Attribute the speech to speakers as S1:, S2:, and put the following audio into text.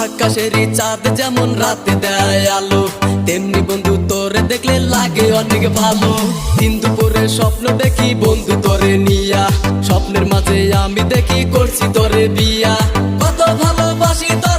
S1: আকাশেরই চাঁদ যেমন রাতে দেয় আলো, তেমনি বন্ধু তোরে দেখলে লাগে অনেক ভালো। দিন দুপুরে স্বপ্ন দেখি বন্ধু তোরে নিয়া, স্বপ্নের মাঝে আমি দেখি করছি তোরে বিয়া। কত ভালোবাসি তোরে